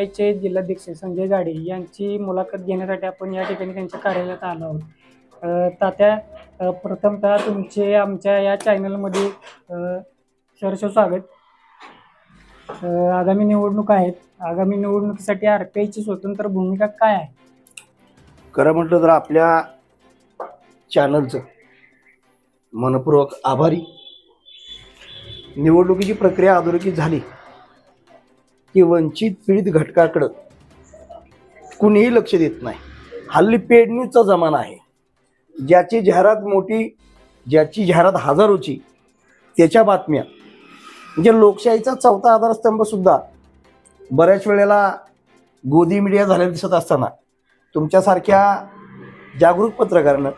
आरपीआयचे जिल्हाध्यक्ष संजय गाडे यांची मुलाखत घेण्यासाठी आपण या ठिकाणी त्यांच्या कार्यालयात आलो आहोत. तात्या, प्रथमतः तुमचे आमच्या या चॅनलमध्ये सहर्ष स्वागत. आगामी निवडणूक आहेत. आगामी निवडणुकीसाठी आरपीआयची स्वतंत्र भूमिका काय आहे? खरं म्हटलं तर आपल्या चॅनलचं मनपूर्वक आभारी. निवडणुकीची प्रक्रिया अधोरेखित झाली की वंचित पीडित घटकाकडं कुणीही लक्ष देत नाही. हल्ली पेड न्यूजचा जमाना आहे. ज्याची जाहिरात मोठी, ज्याची जाहिरात हजारोची, त्याच्या बातम्या म्हणजे लोकशाहीचा चौथा आधारस्तंभ सुद्धा बऱ्याच वेळेला गोदी मीडिया झालेला दिसत असताना तुमच्यासारख्या जागरूक पत्रकारानं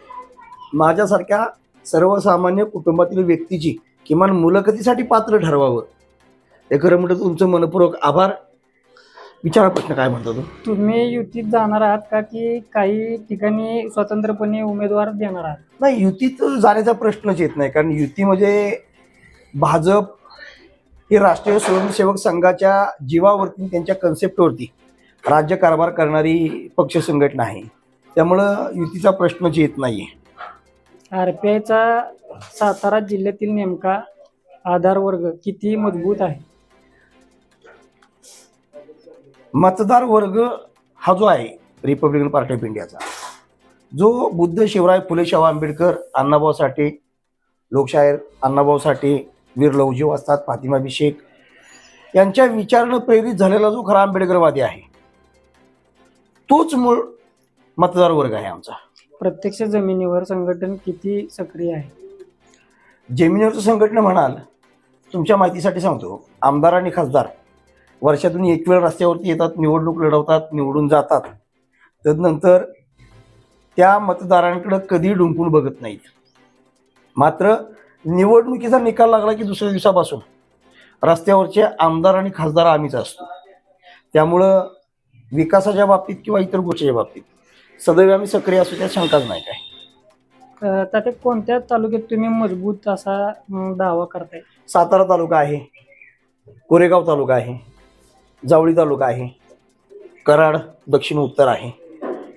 माझ्यासारख्या सर्वसामान्य कुटुंबातील व्यक्तीची किमान मुलाखतीसाठी पात्र ठरवावं. हे खरं म्हटलं तुमचं मनपूर्वक आभार. विचारा प्रश्न काय म्हणतो तुम्ही युतीत जाणार आहात का, की काही ठिकाणी स्वतंत्रपणे उमेदवार देणार आहात? नाही, युतीत जाण्याचा प्रश्नच येत नाही. कारण युती म्हणजे भाजप ही राष्ट्रीय स्वयंसेवक संघाच्या जीवावरती, त्यांच्या कन्सेप्टवरती राज्यकारभार करणारी पक्ष संघटना आहे. त्यामुळं युतीचा प्रश्नच येत नाही. आरपीआयचा सातारा जिल्ह्यातील नेमका आधार वर्ग किती मजबूत आहे? मतदार वर्ग हा जो आहे रिपब्लिकन पार्टी ऑफ इंडियाचा, जो बुद्ध शिवराय फुले शाहू आंबेडकर, अण्णाभाऊ साठे, लोकशाहीर अण्णाभाऊ साठे, वीर लवजी वस्ताद, फातिमा बिशेख यांच्या विचारानं प्रेरित झालेला जो खरा आंबेडकरवादी आहे, तोच मूळ मतदार वर्ग आहे आमचा. प्रत्यक्ष जमिनीवर संघटन किती सक्रिय आहे? जमिनीवरचं संघटना म्हणाल, तुमच्या माहितीसाठी सांगतो, आमदार आणि खासदार वर्षातून एक वेळ रस्त्यावरती येतात, निवडणूक लढवतात, निवडून जातात. तदनंतर त्या मतदारांकडे कधी डुंकून बघत नाहीत. मात्र निवडणुकीचा निकाल लागला की दुसऱ्या दिवसापासून रस्त्यावरचे आमदार आणि खासदार आम्हीच असतो. त्यामुळं विकासाच्या बाबतीत किंवा इतर गोष्टीच्या बाबतीत सदैव आम्ही सक्रिय असतो, त्यात शंकाच नाही काय. तर कोणत्या तालुक्यात तुम्ही मजबूत असा दावा करताय? सातारा तालुका आहे, कोरेगाव तालुका आहे, जावळी तालुका आहे, कराड दक्षिण उत्तर आहे.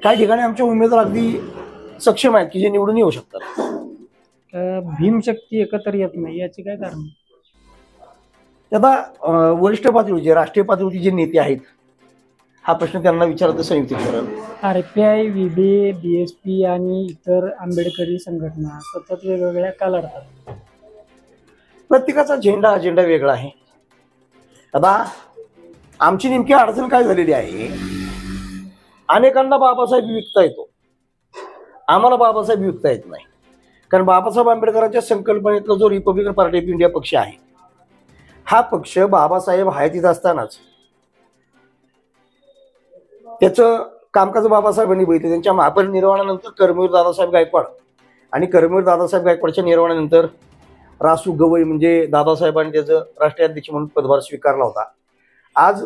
काही ठिकाणी आमचे उमेदवार अगदी सक्षम आहेत की जे निवडून येऊ शकतात. भीमशक्ती एकत्र येत नाही, याचे काय कारण? आता वरिष्ठ पातळीचे, राष्ट्रीय पातळीचे जे नेते आहेत, हा प्रश्न त्यांना विचारत संयुक्त ठरेल. आरपीआय, व्हीबी, बीएसपी आणि इतर आंबेडकरी संघटना सतत वेगवेगळ्या का लढतात? प्रत्येकाचा अजेंडा वेगळा आहे. आता आमची नेमकी अडचण काय झालेली आहे, अनेकांना बाबासाहेब विकता येतो, आम्हाला बाबासाहेब विकता येत नाही. कारण बाबासाहेब आंबेडकरांच्या संकल्पनेतला जो रिपब्लिकन पार्टी ऑफ इंडिया पक्ष आहे, हा पक्ष बाबासाहेब हयातीत असतानाच त्याचं कामकाज बाबासाहेबांनी बघितलं. त्यांच्या महापरिनिर्वाणानंतर कर्मवीर दादासाहेब गायकवाड आणि कर्मवीर दादासाहेब गायकवाडच्या निर्वाणानंतर रासू गवई म्हणजे दादासाहेबांनी त्याचं राष्ट्रीय अध्यक्ष म्हणून पदभार स्वीकारला होता. आज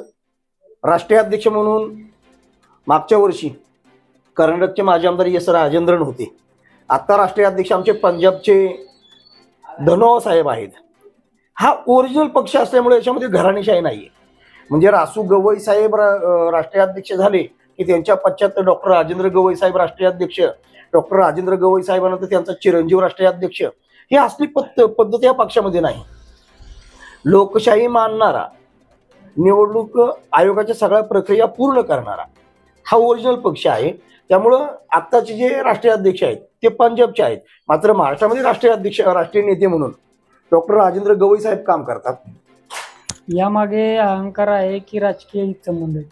राष्ट्रीय अध्यक्ष म्हणून मागच्या वर्षी कर्नाटकचे माजी आमदार एस राजेंद्रन होते. आता राष्ट्रीय अध्यक्ष आमचे पंजाबचे धनोआ साहेब आहेत. हा ओरिजिनल पक्ष असल्यामुळे याच्यामध्ये घराणेशाही नाही आहे. म्हणजे रासू गवई साहेब राष्ट्रीय अध्यक्ष झाले की त्यांच्या पश्चात डॉक्टर राजेंद्र गवई साहेब राष्ट्रीय अध्यक्ष, डॉक्टर राजेंद्र गवई साहेबांनंतर त्यांचा चिरंजीव राष्ट्रीय अध्यक्ष, ही असली पद्धत या पक्षामध्ये नाही. लोकशाही मानणारा, निवडणूक आयोगाच्या सगळ्या प्रक्रिया पूर्ण करणारा हा ओरिजिनल पक्ष आहे. त्यामुळं आत्ताचे जे राष्ट्रीय अध्यक्ष आहेत ते पंजाबचे आहेत. मात्र महाराष्ट्रामध्ये राष्ट्रीय अध्यक्ष, राष्ट्रीय नेते म्हणून डॉक्टर राजेंद्र गवई साहेब काम करतात. यामागे अहंकार आहे की राजकीय हितसंबंध आहे?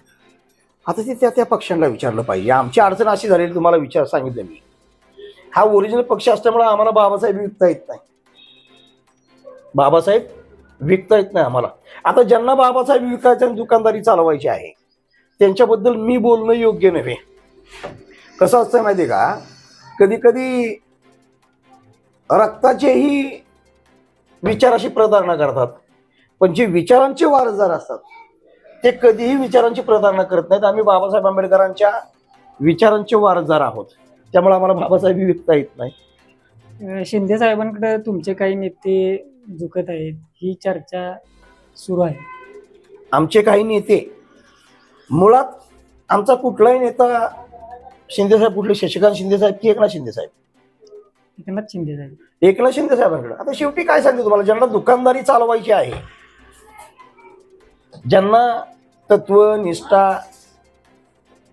आता ते त्या पक्षांना विचारलं पाहिजे. आमची अडचण अशी झालेली, तुम्हाला सांगितलं मी, हा ओरिजिनल पक्ष असल्यामुळे आम्हाला बाबासाहेब विकता येत नाही. बाबासाहेब विकता येत नाही आम्हाला. आता ज्यांना बाबासाहेब विकायचं आणि दुकानदारी चालवायची आहे त्यांच्याबद्दल मी बोलणं योग्य नव्हे. कसं असतं माहिती आहे का, कधी कधी रक्ताचेही विचाराशी प्रतारणा करतात, पण जे विचारांचे वारसदार असतात ते कधीही विचारांची प्रतारणा करत नाहीत. आम्ही बाबासाहेब आंबेडकरांच्या विचारांचे वारसदार आहोत, त्यामुळे आम्हाला बाबासाहेब विकता येत नाही. शिंदे साहेबांकडे तुमचे काही नेते झुकत आहेत, ही चर्चा सुरू आहे. आमचे काही नेते मुळात आमचा कुठलाही नेता शिंदेसाहेब, कुठले शशिकांत शिंदेसाहेब की एकनाथ शिंदेसाहेब, एकनाथ शिंदे साहेब. एकनाथ शिंदेसाहेबांकडे. आता शेवटी काय सांगते तुम्हाला, ज्यांना दुकानदारी चालवायची आहे, ज्यांना तत्व, निष्ठा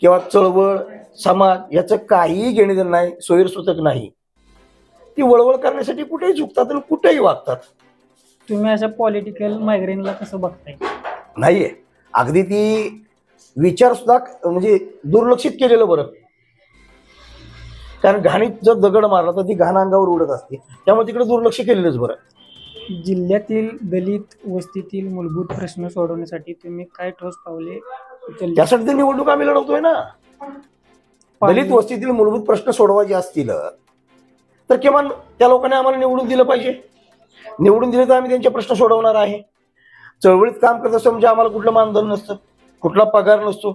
किंवा चळवळ, समाज याचं काहीही घेणे देणं नाही, सोयीसुतक नाही, ती वळवळ करण्यासाठी कुठेही झुकतात आणि कुठेही वागतात. तुम्ही अशा पॉलिटिकल मायग्रेनला कसं बघताय? नाहीये, अगदी ती विचार सुद्धा म्हणजे दुर्लक्षित केलेलं बरं. कारण घाणीत जर दगड मारला तर ती घाण अंगावर उडत असते, त्यामुळे तिकडे दुर्लक्ष केलेलंच बरं. जिल्ह्यातील दलित वस्तीतील मूलभूत प्रश्न सोडवण्यासाठी तुम्ही काय ठोस पावले उचलली? त्यासाठी तर निवडणूक आम्ही लढवतोय ना. दलित वस्तीतील मूलभूत प्रश्न सोडवायचे असतील तर किमान त्या लोकांनी आम्हाला निवडून दिलं पाहिजे. निवडून दिले तर आम्ही त्यांचे प्रश्न सोडवणार आहे. चळवळीत काम करत असतो म्हणजे आम्हाला कुठलं मानधन नसतं, कुठला पगार नसतो.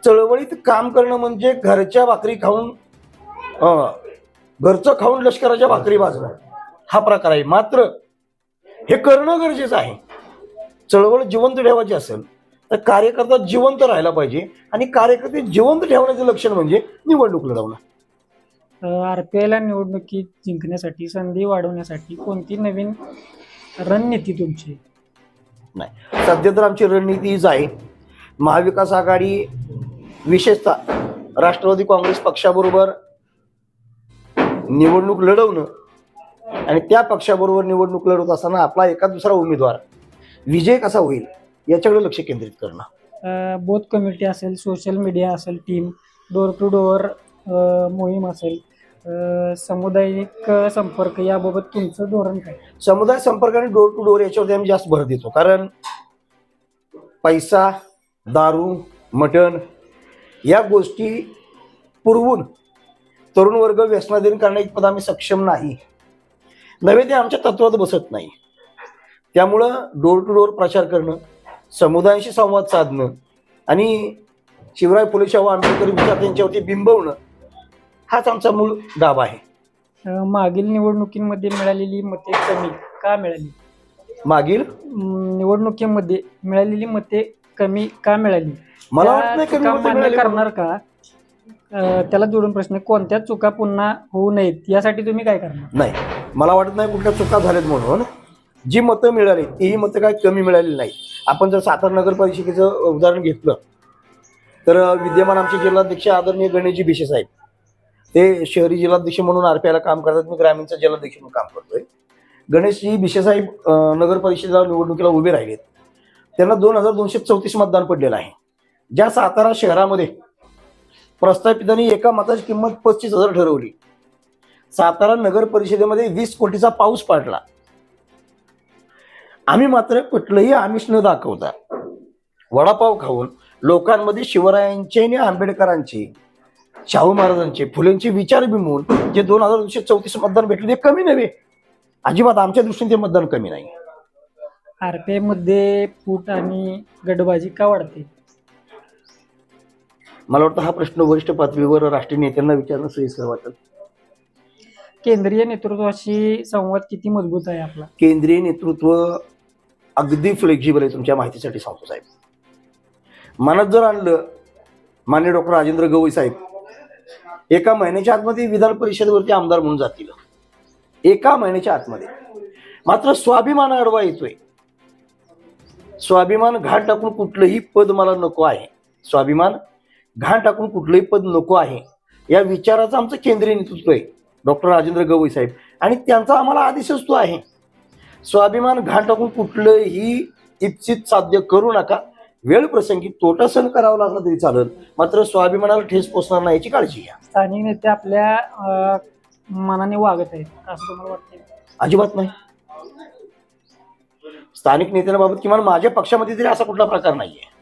चळवळीत काम करणं म्हणजे घरच्या भाकरी खाऊन, घरचं खाऊन लष्कराच्या भाकरी भाजणं हा प्रकार आहे. मात्र हे करणं गरजेचं आहे. चळवळ जिवंत ठेवायची असेल तर कार्यकर्ता जिवंत राहायला पाहिजे, आणि कार्यकर्ते जिवंत ठेवण्याचं लक्षण म्हणजे निवडणूक लढवणं. RPI निवडणुकीत जिंकण्यासाठी, संधी वाढवण्यासाठी कोणती नवीन रणनीती तुमची? नाही, सध्या तर आमची रणनीती हीच आहे. महाविकास आघाडी विशेषतः राष्ट्रवादी काँग्रेस पक्षाबरोबर निवडणूक लढवणं आणि त्या पक्षाबरोबर निवडणूक लढवत असताना आपला एका दुसरा उमेदवार विजय कसा होईल याच्याकडे लक्ष केंद्रित करणं. बोथ कम्युनिटी असेल, सोशल मीडिया असेल, टीम, डोर टू डोअर मोहीम असेल, सामुदायिक संपर्क, याबाबत तुमचं धोरण काय? समुदाय संपर्क आणि डोर टू डोअर याच्यावरती आम्ही जास्त भर देतो. कारण पैसा, दारू, मटण या गोष्टी पुरवून तरुण वर्ग व्यसनाधीन करण्याइतपत आम्ही सक्षम नाही, नव्हे ते आमच्या तत्वात बसत नाही. त्यामुळं डोर टू डोअर प्रचार करणं, समुदायाशी संवाद साधणं आणि शिवराय फुले शाहू आंबेडकरी विचार त्यांच्यावरती बिंबवणं हाच आमचा मूळ दाब आहे. मागील निवडणुकीमध्ये मिळालेली मते कमी का मिळाली? मागील निवडणुकीमध्ये मिळालेली मते कमी का मिळाली? मला वाटत नाही कमी मतं मिळाली करणार का? त्याला जोडून प्रश्न, कोणत्या चुका पुन्हा होऊ नयेत यासाठी तुम्ही काय करणार? नाही, मला वाटत नाही कुठल्या चुका झाल्यात म्हणून. जी मतं मिळाली तीही मतं काही कमी मिळालेली नाही. आपण जर सातारा नगर परिषदेचं उदाहरण घेतलं तर विद्यमान आमचे जिल्हाध्यक्ष आदरणीय गणेशजी भिशे साहेब, ते शहरी जिल्हाध्यक्ष म्हणून RPI काम करतात. मी ग्रामीणचा जिल्हाध्यक्ष म्हणून काम करतोय. गणेशजी भिशे साहेब नगर परिषदेला निवडणुकीला उभे राहिलेत. त्यांना 2234 मतदान पडलेलं आहे. ज्या सातारा शहरामध्ये प्रस्थापितांनी एका मताची किंमत 35,000 ठरवली, सातारा नगर परिषदेमध्ये 20 कोटीचा पाऊस पडला. आम्ही मात्र कुठलंही आमिष न दाखवता वडापाव खाऊन लोकांमध्ये शिवरायांचे आणि आंबेडकरांचे, शाहू महाराजांचे, फुलेंचे विचार बिंबवून जे 2234 मतदान भेटले ते कमी नव्हे, अजिबात आमच्या दृष्टीने ते मतदान कमी नाही. RPI मध्ये फूट आणि गटबाजी का वाढते? मला वाटतं हा प्रश्न वरिष्ठ पातळीवर राष्ट्रीय नेत्यांना विचारणं सोयीस्कर वाटेल. केंद्रीय नेतृत्वाशी संवाद किती मजबूत आहे आपला? केंद्रीय नेतृत्व अगदी फ्लेक्झिबल आहे. तुमच्या माहितीसाठी सांगतो साहेब, मनात जर आणलं, माननीय डॉक्टर राजेंद्र गवई साहेब एका महिन्याच्या आतमध्ये विधान परिषदेवरती आमदार म्हणून जातील, एका महिन्याच्या आतमध्ये. मात्र स्वाभिमान अडवा येतोय. स्वाभिमान घाण टाकून कुठलंही पद मला नको आहे, स्वाभिमान घाण टाकून कुठलंही पद नको आहे, या विचाराचं आमचं केंद्रीय नेतृत्व आहे डॉक्टर राजेंद्र गवई साहेब. आणि त्यांचा आम्हाला आदेशच तो आहे, स्वाभिमान घाण टाकून कुठलंही इप्सित साध्य करू नका. वेळ प्रसंगी तोटा सहन करावा लागला तरी चालेल, मात्र स्वाभिमानाला ठेस पोचणार नाही याची काळजी घ्या. स्थानिक नेते आपल्या मनाने वागत आहेत असं तुम्हाला वाटतं? अजिबात नाही. स्थानिक नेत्यांबाबत किमान माझ्या पक्षामध्ये तरी असा कुठला प्रकार नाहीये.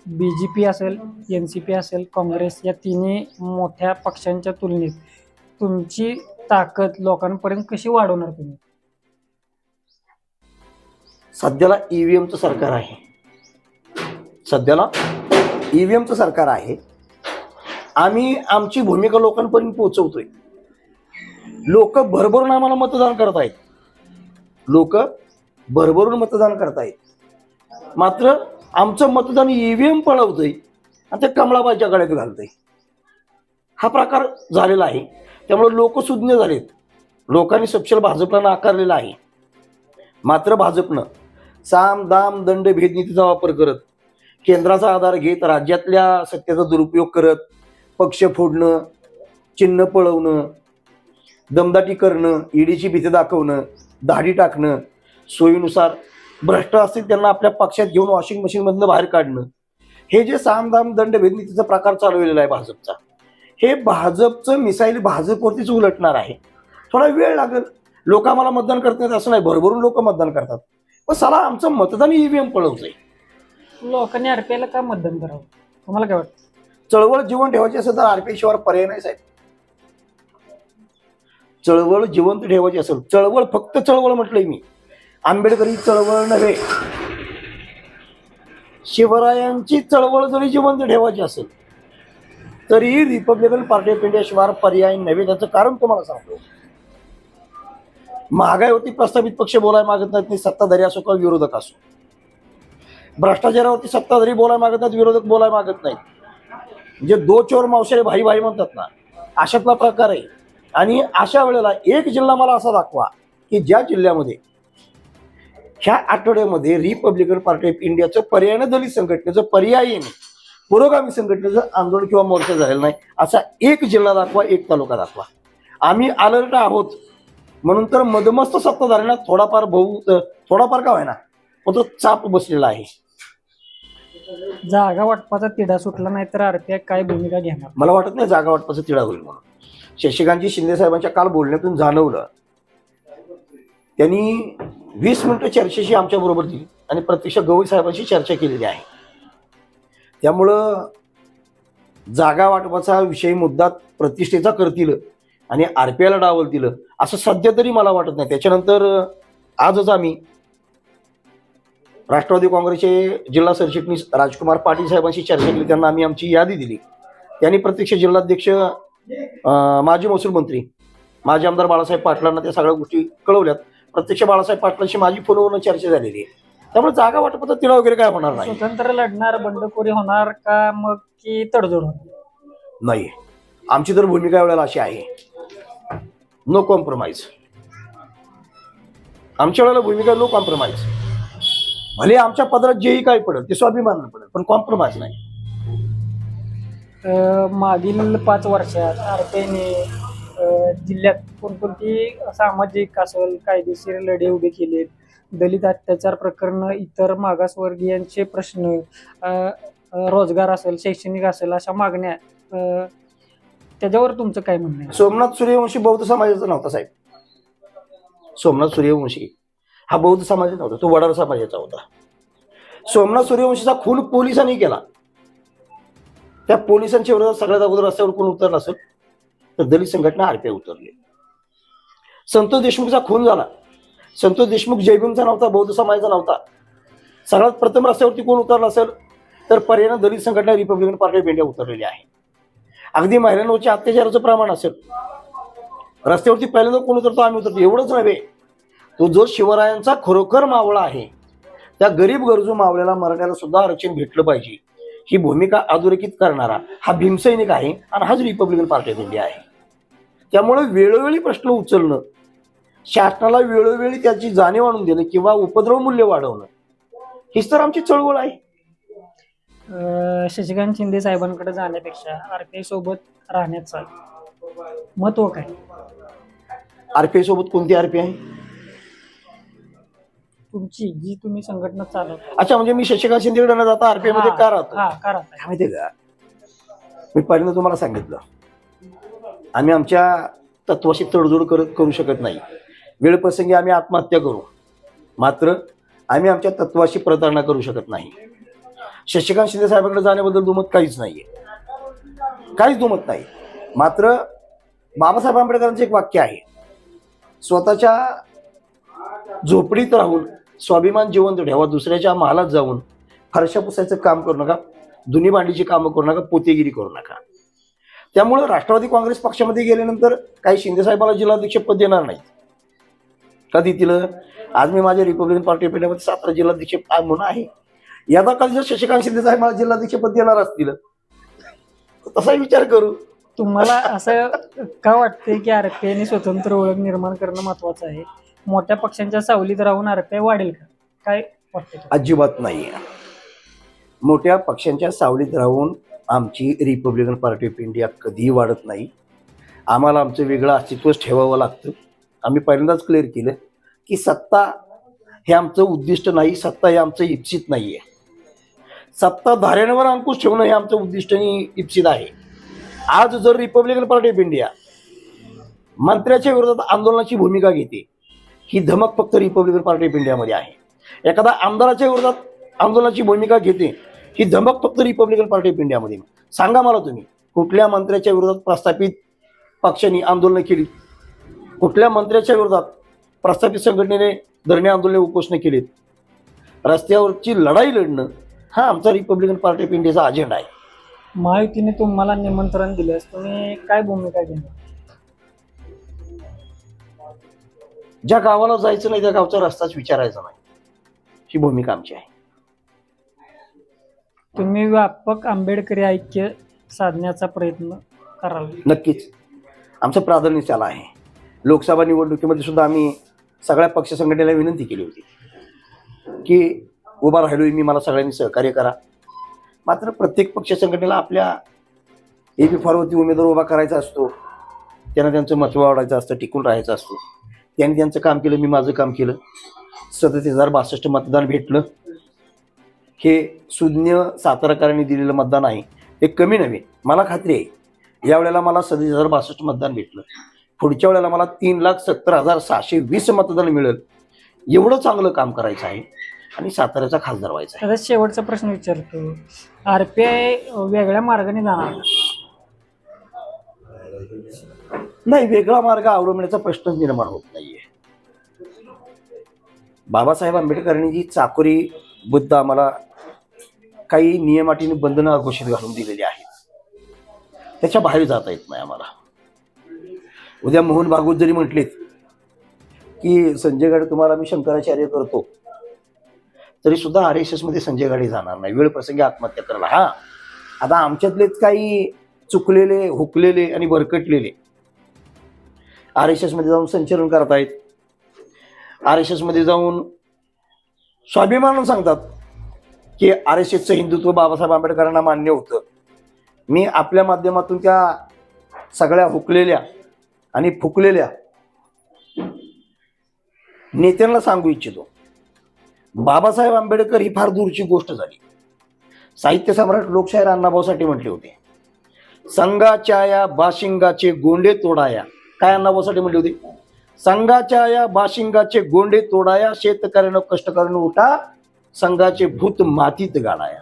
BJP असेल, NCP असेल, काँग्रेस या तिन्ही मोठ्या पक्षांच्या तुलनेत तुमची ताकद लोकांपर्यंत कशी वाढवणार तुम्ही? सध्याला EVMचं सरकार आहे, सध्याला EVMचं सरकार आहे. आम्ही आमची भूमिका लोकांपर्यंत पोहोचवतोय. लोक भरभरून आम्हाला मतदान करत आहेत, लोक भरभरून मतदान करतायत. मात्र आमचं मतदान ईव्हीएम पळवतंय आणि ते कमळाबाईच्या गळ्यात घालतंय. हा प्रकार झालेला आहे. त्यामुळे लोक सुज्ञ झालेत. लोकांनी सपशेल भाजपला नाकारलेला आहे. मात्र भाजपनं साम दाम दंड भेद नीतीचा वापर करत, केंद्राचा आधार घेत, राज्यातल्या सत्तेचा दुरुपयोग करत, पक्ष फोडणं, चिन्ह पळवणं, दमदाटी करणं, ईडीची भीती दाखवणं, दाढी टाकणं, सोयीनुसार भ्रष्ट असतील त्यांना आपल्या पक्षात घेऊन वॉशिंग मशीनमधनं बाहेर काढणं, हे जे सामदाम दंड भेद नीतीचा प्रकार चालवलेला आहे भाजपचा, हे भाजपचं मिसाईल भाजपवरतीच उलटणार आहे. थोडा वेळ लागेल. लोक आम्हाला मतदान करत नाहीत असं नाही, भरभरून लोक मतदान करतात. पण साला आमचं मतदान ईव्हीएम पळवतंय. लोकांनी आरपीआयला का मतदान करावं, तुम्हाला काय वाटतं? चळवळ जीवन ठेवायची असेल तर आरपीआय शिवाय पर्याय नाही साहेब. चळवळ जिवंत ठेवायची असेल, चळवळ फक्त चळवळ म्हटलंय मी, आंबेडकरी चळवळ नव्हे. शिवरायांची चळवळ जरी जिवंत ठेवायची असेल तरी रिपब्लिकन पार्टी ऑफ इंडिया शिवाय पर्याय नव्हे. त्याचं कारण तुम्हाला सांगतो. महागाईवरती प्रस्तावित पक्ष बोलायला मागत नाहीत, सत्ताधारी असो किंवा विरोधक असो. भ्रष्टाचारावरती सत्ताधारी बोलायला मागत नाहीत, विरोधक बोलायला मागत नाहीत. म्हणजे दो चोर मावशे भाई भाई म्हणतात ना, अशातला प्रकार आहे. आणि अशा वेळेला एक जिल्हा मला असा दाखवा की ज्या जिल्ह्यामध्ये ह्या आठवड्यामध्ये रिपब्लिकन पार्टी ऑफ इंडियाचं पर्यायाने दलित संघटनेचं, पर्यायीने पुरोगामी संघटनेचं आंदोलन किंवा मोर्चा झालेला नाही, असा एक जिल्हा दाखवा, एक तालुका दाखवा. आम्ही अलर्ट आहोत म्हणून तर मदमस्त सत्ताधाऱ्यांना थोडाफार का व्हायना पण तो चाप बसलेला आहे. जागा वाटपाचा तिढा सुटला नाही तर आरपीआय काय भूमिका घेणार? मला वाटत नाही जागा वाटपाचा तिढा होईल म्हणून. शशिकांतजी शिंदे साहेबांच्या काल बोलण्यातून जाणवलं. त्यांनी 20 मिनिटं चर्चेशी आमच्या बरोबर दिली आणि प्रत्यक्ष गवई साहेबांशी चर्चा केलेली आहे. त्यामुळं जागा वाटपाचा विषय मुद्दा प्रतिष्ठेचा करतील आणि आरपीआयला डावलतील असं सध्या तरी मला वाटत नाही. त्याच्यानंतर आजच आम्ही राष्ट्रवादी काँग्रेसचे जिल्हा सरचिटणीस राजकुमार पाटील साहेबांशी चर्चा केली. त्यांना आम्ही आमची यादी दिली. त्यांनी प्रत्यक्ष जिल्हाध्यक्ष, माजी महसूल मंत्री, माजी आमदार बाळासाहेब पाटलांना त्या सगळ्या गोष्टी कळवल्यात. प्रत्यक्ष बाळासाहेब पाटलांशी माझी फोनवरून चर्चा झालेली आहे. त्यामुळे जागा वाटपाचा तिढा वगैरे काय होणार नाही. स्वतंत्र लढणार, बंडखोरी होणार का मग की तडजोड होणार? नाही, आमची तर भूमिका एवढ्याला अशी आहे, नो कॉम्प्रोमाइज. आमच्या वेळेला भूमिका नो कॉम्प्रोमाइज. भले आमच्या पदरात जेही काही पडेल ते स्वाभिमान पडेल, पण कॉम्प्रोमाइज नाही. मागील 5 वर्षात आरपीआयने जिल्ह्यात कोणकोणती सामाजिक असेल कायदेशीर लढे उभे केलेत, दलित अत्याचार प्रकरण, इतर मागासवर्गीयांचे प्रश्न, रोजगार असेल, शैक्षणिक असेल, अशा मागण्या, त्याच्यावर तुमचं काय म्हणणं आहे? सोमनाथ सूर्यवंशी बौद्ध समाजाचा नव्हता साहेब. सोमनाथ सूर्यवंशी हा बौद्ध समाजाचा नव्हता, तो वडार समाजाचा होता. सोमनाथ सूर्यवंशीचा खून पोलिसांनी केला. त्या पोलिसांच्या विरोधात सगळ्यात अगोदर रस्त्यावर कोण उतरला असेल तर दलित संघटना आरपीआय उतरली. संतोष देशमुखचा खून झाला. संतोष देशमुख जयभीमचा नव्हता, बौद्ध समाजाचा नव्हता. सगळ्यात प्रथम रस्त्यावरती कोण उतरला असेल तर पर्यायानं दलित संघटना रिपब्लिकन पार्टी ऑफ इंडिया उतरलेली आहे. अगदी महिलांवरच्या अत्याचाराचं प्रमाण असेल, रस्त्यावरती पहिल्यांदा कोण उतरतो? आम्ही उतरतो. एवढंच नव्हे, तो जो शिवरायांचा खरोखर मावळा आहे, त्या गरीब गरजू मावळ्याला, मराठ्याला सुद्धा आरक्षण भेटलं पाहिजे ही भूमिका अधोरेखित करणारा हा भीमसैनिक आहे आणि हाच रिपब्लिकन पार्टी ऑफ इंडिया आहे. त्यामुळे वेळोवेळी प्रश्न उचलणं, शासनाला वेळोवेळी त्याची जाणीव आणून देणं किंवा उपद्रव मूल्य वाढवणं हीच तर आमची चळवळ आहे. शशिकांत शिंदे साहेबांकडे जाण्यापेक्षा आरपीआय सोबत राहण्याचं महत्व काय? आरपीआय सोबत कोणती आरपीआय? तुमची जी तुम्ही संघटना चालवता. अच्छा, म्हणजे मी शशिकांत शिंदेकडे न जाता आरपीआय मध्ये का राहतो? का राहता? माहितीये का, मी पहिल्यांदा तुम्हाला सांगितलं, आम्ही आमच्या तत्वाशी तडजोड करू शकत नाही. वेळप्रसंगी आम्ही आत्महत्या करू, मात्र आम्ही आमच्या तत्वाशी प्रतारणा करू शकत नाही. शशिकांत शिंदे साहेबांकडे जाण्याबद्दल दुमत काहीच नाहीये, काहीच दुमत नाही. मात्र बाबासाहेब आंबेडकरांचं एक वाक्य आहे, स्वतःच्या झोपडीत राहून स्वाभिमान जिवंत ठेवा, दुसऱ्याच्या महालात जाऊन फरशा पुसायचं काम करू नका, धुनी भांडीची कामं करू नका, पोतेगिरी करू नका. त्यामुळे राष्ट्रवादी काँग्रेस पक्षामध्ये गेल्यानंतर काही शिंदे साहेबांना जिल्हाध्यक्ष पद देणार नाहीत का? देतील. आज मी माझ्या रिपब्लिकन पार्टी ऑफ इंडियामध्ये 17 जिल्हाध्यक्ष म्हणून आहे. यदा काल जर शशिकांत शिंदे साहेब मला जिल्हाध्यक्षपद देणार असतील तर तसाही विचार करू. तुम्हाला असं का वाटतंय की आरपीआयने स्वतंत्र ओळख निर्माण करणं महत्वाचं आहे? मोठ्या पक्षांच्या सावलीत राहून आरपीआय वाढेल का? काय वाटतंय? अजिबात नाही. मोठ्या पक्षांच्या सावलीत राहून आमची रिपब्लिकन पार्टी ऑफ इंडिया कधीही वाढत नाही. आम्हाला आमचं वेगळं अस्तित्वच ठेवावं लागतं. आम्ही पहिल्यांदाच क्लिअर केलं की सत्ता हे आमचं उद्दिष्ट नाही, सत्ता हे आमचं इप्सित नाही आहे. सत्ताधाऱ्यांवर अंकुश ठेवणं हे आमचं उद्दिष्ट आणि इप्सित आहे. आज जर रिपब्लिकन पार्टी ऑफ इंडिया मंत्र्याच्या विरोधात आंदोलनाची भूमिका घेते, ही धमक फक्त रिपब्लिकन पार्टी ऑफ इंडियामध्ये आहे. एखादा आमदाराच्या विरोधात आंदोलनाची भूमिका घेते, ही धमक फक्त रिपब्लिकन पार्टी ऑफ इंडियामध्ये. सांगा मला तुम्ही कुठल्या मंत्र्याच्या विरोधात प्रस्थापित पक्षांनी आंदोलनं केली? कुठल्या मंत्र्याच्या विरोधात प्रस्थापित संघटनेने धरणे आंदोलने उपोषण केलीत? रस्त्यावरची लढाई लढणं हा आमचा रिपब्लिकन पार्टी ऑफ इंडियाचा अजेंडा आहे. महायुतीने तुम्हाला निमंत्रण दिल्यास तुम्ही काय भूमिका घेणार? ज्या गावाला जायचं नाही त्या गावचा रस्ताच विचारायचा नाही, ही भूमिका आमची आहे. तुम्ही व्यापक आंबेडकरी ऐक्य साधण्याचा प्रयत्न कराल? नक्कीच. आमचं प्राधान्य त्याला आहे. लोकसभा निवडणुकीमध्ये सुद्धा आम्ही सगळ्या पक्ष संघटनेला विनंती केली होती की उभा राहिलोय मी, मला सगळ्यांनी सहकार्य करा. मात्र प्रत्येक पक्ष संघटनेला आपल्या एबी फॉरवरती उमेदवार उभा करायचा असतो, त्यांना त्यांचं महत्त्व वाढवायचं असतं, टिकून राहायचं असतं. त्यांनी त्यांचं काम केलं, मी माझं काम केलं. 37,062 मतदान भेटलं. हे सुज्ञ साताराकरांनी दिलेलं मतदान आहे, ते कमी नव्हे. मला खात्री आहे यावेळेला मला 37,062 मतदान भेटलं. पुढच्या वेळेला मला 3,70,620 मतदान मिळेल. एवढं चांगलं काम करायचं आहे आणि साताऱ्याचा खासदार व्हायचा आहे. आता शेवटचा प्रश्न विचारतो, आरपीआय वेगळ्या मार्गाने जाणार? नाही, वेगळा मार्ग अवलंबण्याचा प्रश्नच निर्माण होत नाहीये. बाबासाहेब आंबेडकरांनी जी चाकोरी बुद्ध आम्हाला काही नियमाटीने बंधनं घोषित घालून दिलेली आहेत, त्याच्या बाहेर जाता येत नाही आम्हाला. उद्या मोहन भागवत जरी म्हटलेत की संजय गाडे तुम्हाला मी शंकराचार्य करतो, तरी सुद्धा RSS मध्ये संजय गाडे जाणार नाही. वेळ प्रसंगी आत्महत्या करायला. हा, आता आमच्यातलेच काही चुकलेले, हुकलेले आणि भरकटलेले RSS मध्ये जाऊन संचलन करतायत. RSS मध्ये जाऊन स्वाभिमानानं सांगतात की RSSचं हिंदुत्व बाबासाहेब आंबेडकरांना मान्य होतं. मी आपल्या माध्यमातून त्या सगळ्या हुकलेल्या आणि फुकलेल्या नेत्यांना सांगू इच्छितो, बाबासाहेब आंबेडकर ही फार दूरची गोष्ट झाली. साहित्य सम्राट लोकशाहीर अण्णाभाऊ साठे म्हटले होते, संघाच्या या बाशिंगाचे गोंडे तोडाया. काय अण्णाभाऊ साठे म्हटले होते? संघाच्या या बाशिंगाचे गोंडे तोडाया, शेतकऱ्यानं कष्टकऱ्यानं उठा, संघाचे भूत मातीत गाडाया.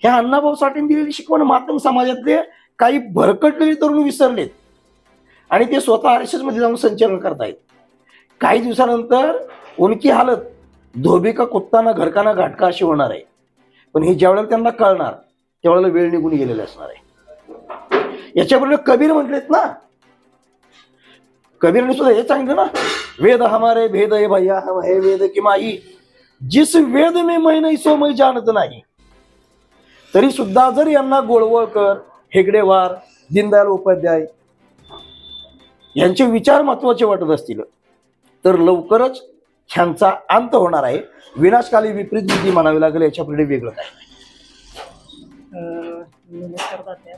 ह्या अण्णाभाऊ साठेंनी दिलेली शिकवण मातंग समाजातले काही भरकटलेले तरुण विसरलेत आणि ते स्वतः RSS मध्ये जाऊन संचलन करतायत. काही दिवसानंतर उनकी हालत धोबी का कुत्ता ना घर का ना घाटका अशी होणार आहे. पण हे ज्यावेळेला त्यांना कळणार त्यावेळेला वेळ निघून गेलेली असणार आहे. याच्याबरोबर कबीर म्हटलेत ना, कबीरने सुद्धा हे सांगितलं ना, वेद हमारे भेद है भैया, हम है वेद की माई, जिस वेद में मैं नहीं सो मैं जानत नाही. तरी सुद्धा जर यांना गोळवळकर, हेगडेवार, दीनदयाल उपाध्याय यांचे विचार महत्वाचे वाटत असतील तर लवकरच ह्यांचा अंत होणार आहे. विनाशकाली विपरीत बुद्धी म्हणावी लागेल, याच्यापुढे वेगळं काय नाही. नमस्कार तात्या.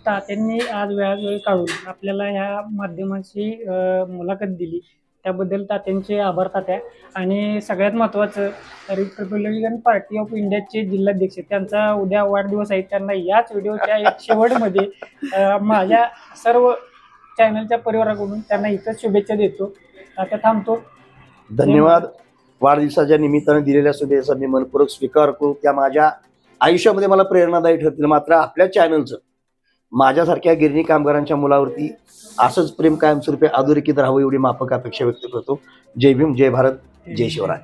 तात्यांनी आज वेळोवेळी काढून आपल्याला ह्या माध्यमाची मुलाखत दिली, त्याबद्दल तात्यांचे आभार तात्या. आणि सगळ्यात महत्त्वाचं, रिपब्लिकन पार्टी ऑफ इंडियाचे जिल्हाध्यक्ष, त्यांचा उद्या वाढदिवस आहे. त्यांना याच व्हिडिओच्या एक शेवटमध्ये माझ्या सर्व चॅनलच्या परिवाराकडून त्यांना इथं शुभेच्छा देतो. तात्या थांबतो. धन्यवाद. वाढदिवसाच्या निमित्ताने दिलेल्या शुभेच्छा मी मनपूर्वक स्वीकार करू. त्या माझ्या आयुष्यामध्ये मला प्रेरणादायी ठरतील. मात्र आपल्या चॅनलचं माझ्यासारख्या गिरणी कामगारांच्या मुलावरती असंच प्रेम कायमस्वरूपी अधोरेखित राहावं एवढी माफक अपेक्षा व्यक्त करतो. जय भीम, जय भारत, जय शिवराय.